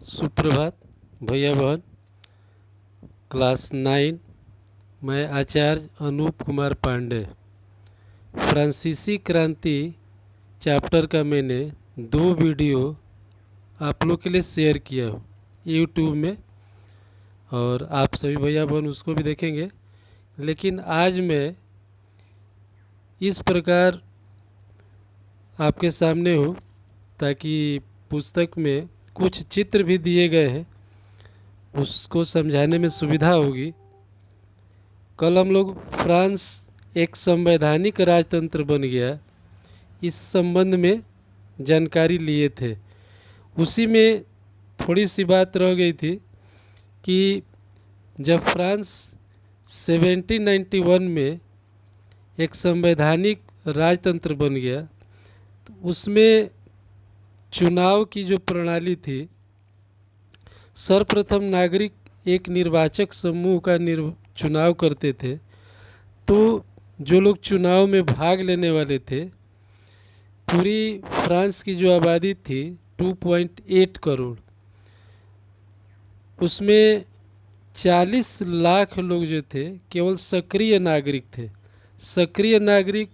सुप्रभात भैया बहन। क्लास 9। मैं आचार्य अनूप कुमार पांडे। फ्रांसीसी क्रांति चैप्टर का मैंने 2 वीडियो आप लोग के लिए शेयर किया हूँ यूट्यूब में, और आप सभी भैया बहन उसको भी देखेंगे। लेकिन आज मैं इस प्रकार आपके सामने हूँ ताकि पुस्तक में कुछ चित्र भी दिए गए हैं, उसको समझाने में सुविधा होगी। कल हम लोग फ्रांस एक संवैधानिक राजतंत्र बन गया, इस संबंध में जानकारी लिए थे। उसी में थोड़ी सी बात रह गई थी कि जब फ्रांस 1791 में एक संवैधानिक राजतंत्र बन गया तो उसमें चुनाव की जो प्रणाली थी, सर्वप्रथम नागरिक एक निर्वाचक समूह का चुनाव करते थे। तो जो लोग चुनाव में भाग लेने वाले थे, पूरी फ्रांस की जो आबादी थी 2.8 करोड़, उसमें 40 लाख लोग जो थे केवल सक्रिय नागरिक थे। सक्रिय नागरिक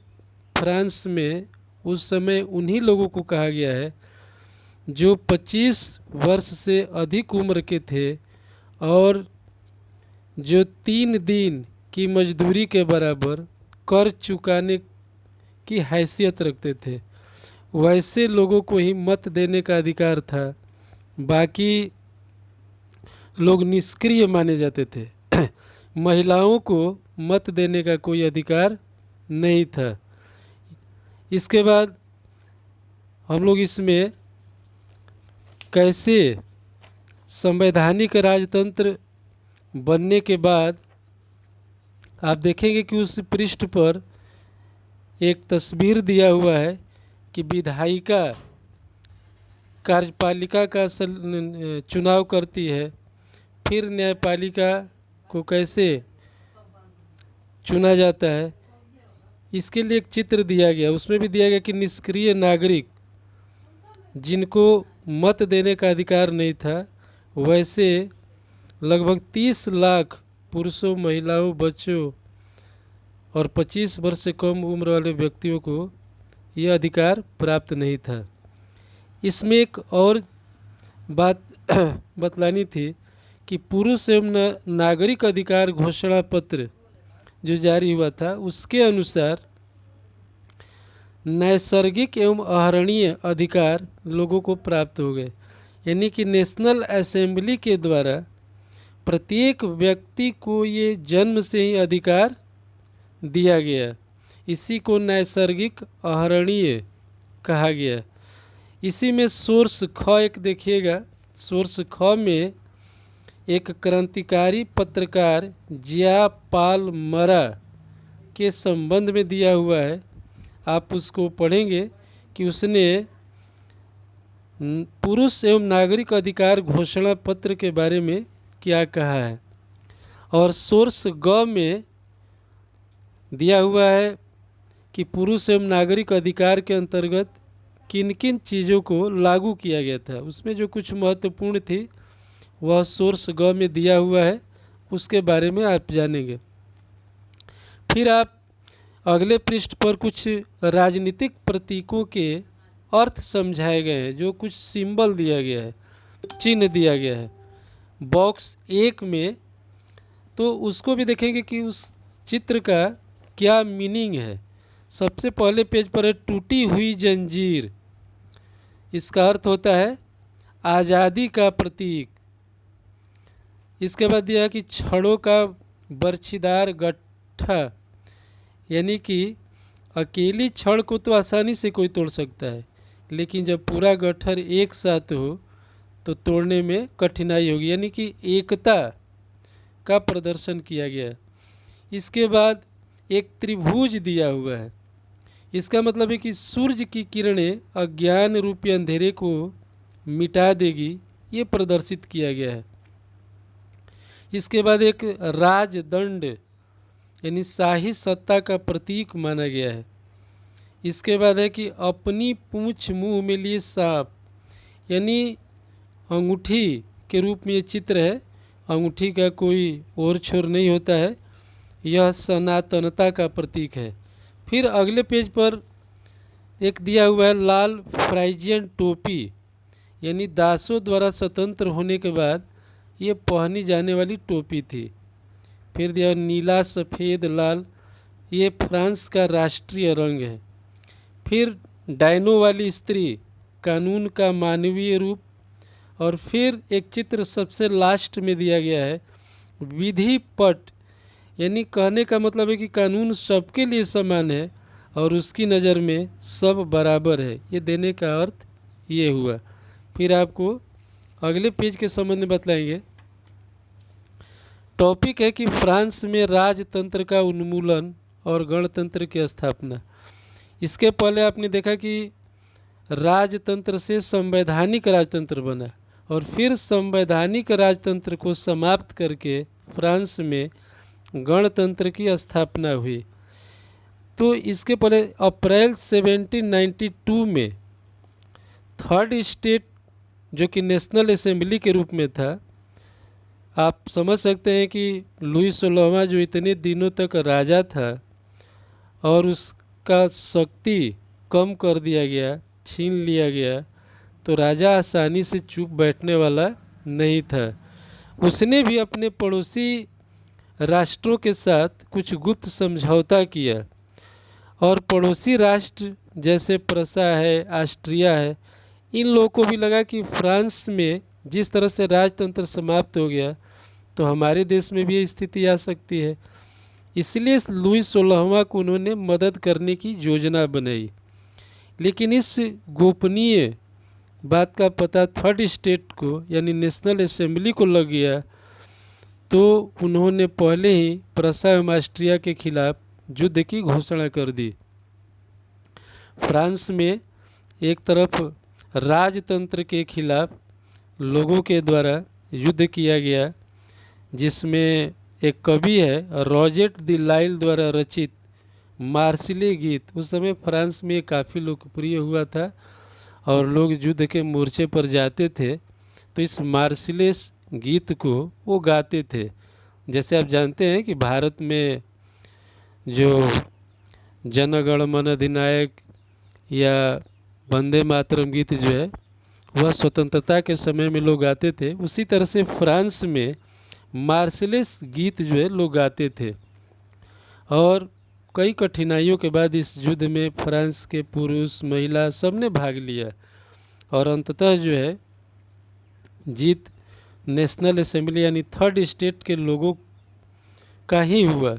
फ्रांस में उस समय उन्हीं लोगों को कहा गया है जो 25 वर्ष से अधिक उम्र के थे और जो 3 दिन की मजदूरी के बराबर कर चुकाने की हैसियत रखते थे। वैसे लोगों को ही मत देने का अधिकार था, बाकी लोग निष्क्रिय माने जाते थे। महिलाओं को मत देने का कोई अधिकार नहीं था। इसके बाद हम लोग इसमें कैसे संवैधानिक राजतंत्र बनने के बाद आप देखेंगे कि उस पृष्ठ पर एक तस्वीर दिया हुआ है कि विधायिका कार्यपालिका का चुनाव करती है, फिर न्यायपालिका को कैसे चुना जाता है। इसके लिए एक चित्र दिया गया, उसमें भी दिया गया कि निष्क्रिय नागरिक जिनको मत देने का अधिकार नहीं था, वैसे लगभग 30 लाख पुरुषों, महिलाओं, बच्चों और 25 वर्ष से कम उम्र वाले व्यक्तियों को यह अधिकार प्राप्त नहीं था। इसमें एक और बात बतलानी थी कि पुरुष एवं नागरिक अधिकार घोषणा पत्र जो जारी हुआ था, उसके अनुसार नैसर्गिक एवं आहरणीय अधिकार लोगों को प्राप्त हो गए। यानी कि नेशनल असेंबली के द्वारा प्रत्येक व्यक्ति को ये जन्म से ही अधिकार दिया गया। इसी को नैसर्गिक आहरणीय कहा गया। इसी में सोर्स ख एक देखिएगा, सोर्स ख में एक क्रांतिकारी पत्रकार जिया पाल मरा के संबंध में दिया हुआ है। आप उसको पढ़ेंगे कि उसने पुरुष एवं नागरिक अधिकार घोषणा पत्र के बारे में क्या कहा है। और सोर्स ग में दिया हुआ है कि पुरुष एवं नागरिक अधिकार के अंतर्गत किन किन चीज़ों को लागू किया गया था। उसमें जो कुछ महत्वपूर्ण थी वह सोर्स ग में दिया हुआ है, उसके बारे में आप जानेंगे। फिर आप अगले पृष्ठ पर कुछ राजनीतिक प्रतीकों के अर्थ समझाए गए हैं, जो कुछ सिंबल दिया गया है, चिन्ह दिया गया है बॉक्स 1 में। तो उसको भी देखेंगे कि उस चित्र का क्या मीनिंग है। सबसे पहले पेज पर है टूटी हुई जंजीर। इसका अर्थ होता है आज़ादी का प्रतीक। इसके बाद दिया है कि छड़ों का बर्छीदार गट्ठा, यानी कि अकेली छड़ को तो आसानी से कोई तोड़ सकता है, लेकिन जब पूरा गट्ठर एक साथ हो तो तोड़ने में कठिनाई होगी। यानी कि एकता का प्रदर्शन किया गया। इसके बाद एक त्रिभुज दिया हुआ है। इसका मतलब है कि सूर्य की किरणें अज्ञान रूपी अंधेरे को मिटा देगी, ये प्रदर्शित किया गया है। इसके बाद एक राजदंड यानी शाही सत्ता का प्रतीक माना गया है। इसके बाद है कि अपनी पूंछ मुंह में लिए सांप, यानी अंगूठी के रूप में ये चित्र है। अंगूठी का कोई ओर छोर नहीं होता है, यह सनातनता का प्रतीक है। फिर अगले पेज पर एक दिया हुआ है लाल फ्राइजियन टोपी, यानी दासों द्वारा स्वतंत्र होने के बाद ये पहनी जाने वाली टोपी थी। फिर दिया नीला सफ़ेद लाल, ये फ्रांस का राष्ट्रीय रंग है। फिर डायनो वाली स्त्री, कानून का मानवीय रूप। और फिर एक चित्र सबसे लास्ट में दिया गया है विधि पट, यानी कहने का मतलब है कि कानून सबके लिए समान है और उसकी नज़र में सब बराबर है। ये देने का अर्थ ये हुआ। फिर आपको अगले पेज के संबंध में बतलाएंगे। टॉपिक है कि फ्रांस में राजतंत्र का उन्मूलन और गणतंत्र की स्थापना। इसके पहले आपने देखा कि राजतंत्र से संवैधानिक राजतंत्र बना और फिर संवैधानिक राजतंत्र को समाप्त करके फ्रांस में गणतंत्र की स्थापना हुई। तो इसके पहले अप्रैल 1792 में थर्ड स्टेट, जो कि नेशनल असेंबली के रूप में था, आप समझ सकते हैं कि लुई 16वां जो इतने दिनों तक राजा था और उसका शक्ति कम कर दिया गया, छीन लिया गया, तो राजा आसानी से चुप बैठने वाला नहीं था। उसने भी अपने पड़ोसी राष्ट्रों के साथ कुछ गुप्त समझौता किया और पड़ोसी राष्ट्र जैसे प्रसा है, ऑस्ट्रिया है, इन लोगों को भी लगा कि फ्रांस में जिस तरह से राजतंत्र समाप्त हो गया तो हमारे देश में भी ये स्थिति आ सकती है। इसलिए लुई 16वां को उन्होंने मदद करने की योजना बनाई। लेकिन इस गोपनीय बात का पता थर्ड स्टेट को यानी नेशनल असेंबली को लग गया, तो उन्होंने पहले ही प्रसा एवं ऑस्ट्रिया के खिलाफ युद्ध की घोषणा कर दी। फ्रांस में एक तरफ राजतंत्र के खिलाफ लोगों के द्वारा युद्ध किया गया, जिसमें एक कवि है रॉजेट द लाइल द्वारा रचित मार्सिले गीत, उस समय फ्रांस में काफ़ी लोकप्रिय हुआ था और लोग युद्ध के मोर्चे पर जाते थे तो इस मार्सिलेस गीत को वो गाते थे। जैसे आप जानते हैं कि भारत में जो जनगण मन अधिनायक या वंदे मातरम गीत जो है वह स्वतंत्रता के समय में लोग गाते थे, उसी तरह से फ्रांस में मार्सिलेस गीत जो है लोग गाते थे। और कई कठिनाइयों के बाद इस युद्ध में फ्रांस के पुरुष महिला सब ने भाग लिया और अंततः जो है जीत नेशनल असेंबली यानी थर्ड स्टेट के लोगों का ही हुआ।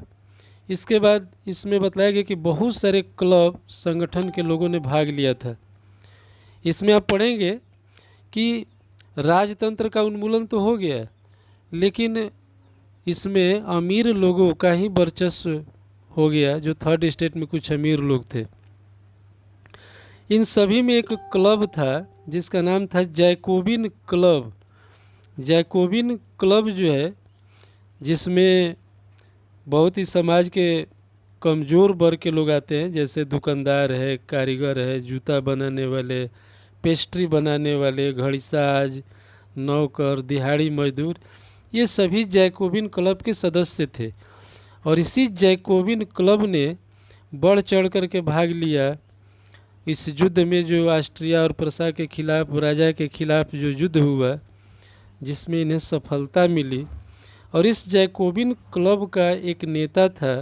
इसके बाद इसमें बताया गया कि बहुत सारे क्लब संगठन के लोगों ने भाग लिया था। इसमें आप पढ़ेंगे कि राजतंत्र का उन्मूलन तो हो गया, लेकिन इसमें अमीर लोगों का ही वर्चस्व हो गया, जो थर्ड स्टेट में कुछ अमीर लोग थे। इन सभी में एक क्लब था जिसका नाम था जैकोबिन क्लब। जैकोबिन क्लब जो है, जिसमें बहुत ही समाज के कमज़ोर वर्ग के लोग आते हैं, जैसे दुकानदार है, कारीगर है, जूता बनाने वाले, पेस्ट्री बनाने वाले, घड़ीसाज, नौकर, दिहाड़ी मजदूर, ये सभी जैकोबिन क्लब के सदस्य थे। और इसी जैकोबिन क्लब ने बढ़ चढ़ कर के भाग लिया इस युद्ध में, जो ऑस्ट्रिया और प्रसा के खिलाफ, राजा के खिलाफ जो युद्ध हुआ, जिसमें इन्हें सफलता मिली। और इस जैकोबिन क्लब का एक नेता था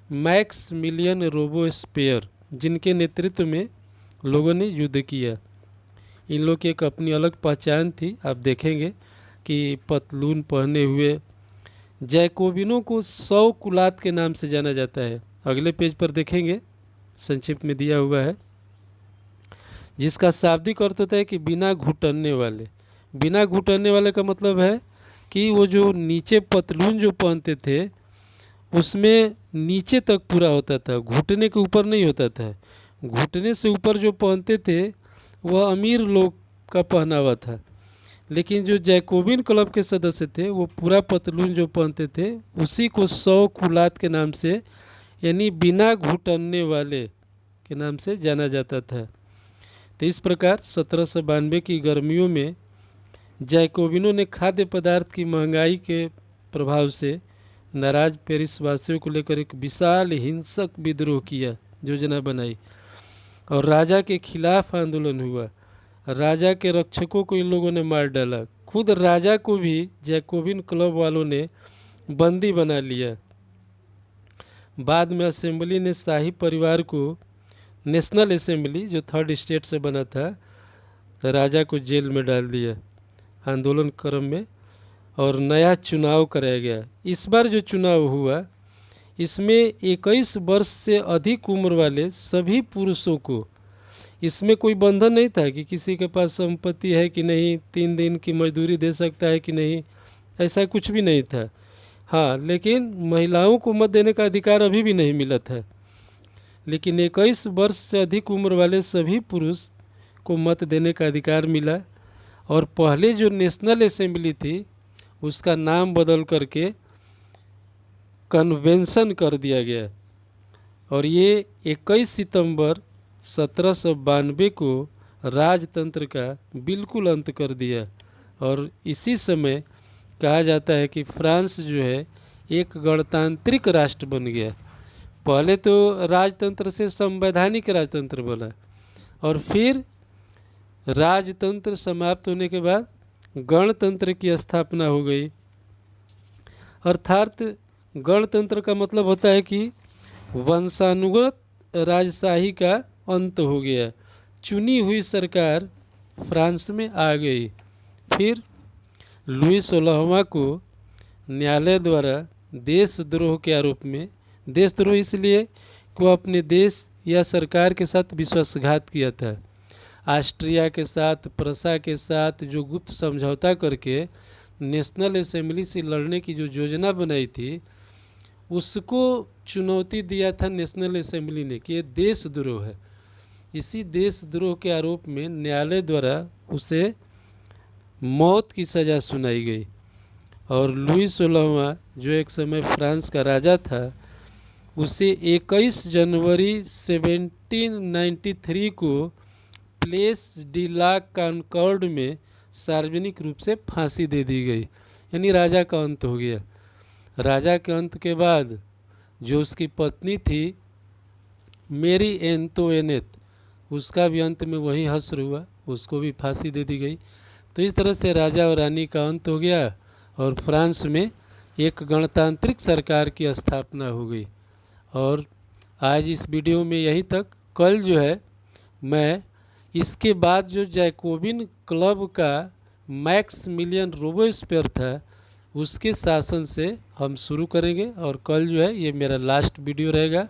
मैक्समिलियन रोबेस्पियर, जिनके नेतृत्व में लोगों ने युद्ध किया। इन लोग की एक अपनी अलग पहचान थी। आप देखेंगे कि पतलून पहने हुए जैकोबिनों को 100 कुलात के नाम से जाना जाता है। अगले पेज पर देखेंगे, संक्षिप्त में दिया हुआ है, जिसका शाब्दिक अर्थ होता है कि बिना घुटनने वाले। बिना घुटनने वाले का मतलब है कि वो जो नीचे पतलून जो पहनते थे उसमें नीचे तक पूरा होता था, घुटने के ऊपर नहीं होता था। घुटने से ऊपर जो पहनते थे वह अमीर लोग का पहनावा था। लेकिन जो जैकोबिन क्लब के सदस्य थे वो पूरा पतलून जो पहनते थे उसी को 100 कुलात के नाम से, यानी बिना घुटनने वाले के नाम से जाना जाता था। तो इस प्रकार 1792 की गर्मियों में जैकोबिनों ने खाद्य पदार्थ की महंगाई के प्रभाव से नाराज पेरिस वासियों को लेकर एक विशाल हिंसक विद्रोह किया, योजना बनाई और राजा के खिलाफ आंदोलन हुआ। राजा के रक्षकों को इन लोगों ने मार डाला। खुद राजा को भी जैकोबिन क्लब वालों ने बंदी बना लिया। बाद में असेंबली ने शाही परिवार को, नेशनल असेंबली जो थर्ड स्टेट से बना था, राजा को जेल में डाल दिया आंदोलन क्रम में, और नया चुनाव कराया गया। इस बार जो चुनाव हुआ इसमें 21 वर्ष से अधिक उम्र वाले सभी पुरुषों को, इसमें कोई बंधन नहीं था कि किसी के पास संपत्ति है कि नहीं, 3 दिन की मजदूरी दे सकता है कि नहीं, ऐसा कुछ भी नहीं था। हाँ, लेकिन महिलाओं को मत देने का अधिकार अभी भी नहीं मिला था। लेकिन 21 वर्ष से अधिक उम्र वाले सभी पुरुष को मत देने का अधिकार मिला। और पहले जो नेशनल असेंबली थी उसका नाम बदल करके कन्वेंशन कर दिया गया और ये 21 सितंबर 1792 को राजतंत्र का बिल्कुल अंत कर दिया। और इसी समय कहा जाता है कि फ्रांस जो है एक गणतांत्रिक राष्ट्र बन गया। पहले तो राजतंत्र से संवैधानिक राजतंत्र बना और फिर राजतंत्र समाप्त होने के बाद गणतंत्र की स्थापना हो गई। अर्थात गणतंत्र का मतलब होता है कि वंशानुगत राजशाही का अंत हो गया, चुनी हुई सरकार फ्रांस में आ गई। फिर लुई 16वां को न्यायालय द्वारा देशद्रोह के आरोप में, देशद्रोह इसलिए कि वो अपने देश या सरकार के साथ विश्वासघात किया था। ऑस्ट्रिया के साथ, प्रसा के साथ जो गुप्त समझौता करके नेशनल असेंबली से लड़ने की जो योजना बनाई थी उसको चुनौती दिया था नेशनल असेंबली ने कि ये देशद्रोह है। इसी देशद्रोह के आरोप में न्यायालय द्वारा उसे मौत की सज़ा सुनाई गई। और लुई 16वां जो एक समय फ्रांस का राजा था उसे 21 जनवरी 1793 को प्लेस डी ला कॉन्कॉर्ड में सार्वजनिक रूप से फांसी दे दी गई, यानी राजा का अंत हो गया। राजा के अंत के बाद जो उसकी पत्नी थी मेरी एंतोइनेट, उसका भी अंत में वही हश्र हुआ, उसको भी फांसी दे दी गई। तो इस तरह से राजा और रानी का अंत हो गया और फ्रांस में एक गणतांत्रिक सरकार की स्थापना हो गई। और आज इस वीडियो में यहीं तक। कल जो है मैं इसके बाद जो जैकोबिन क्लब का मैक्सिमिलियन रोबेस्पियर था उसके शासन से हम शुरू करेंगे और कल जो है ये मेरा लास्ट वीडियो रहेगा।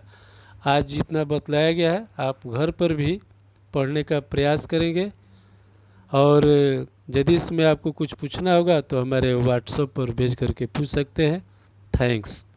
आज जितना बतलाया गया है आप घर पर भी पढ़ने का प्रयास करेंगे और यदि इसमें आपको कुछ पूछना होगा तो हमारे व्हाट्सएप पर भेज करके पूछ सकते हैं। थैंक्स।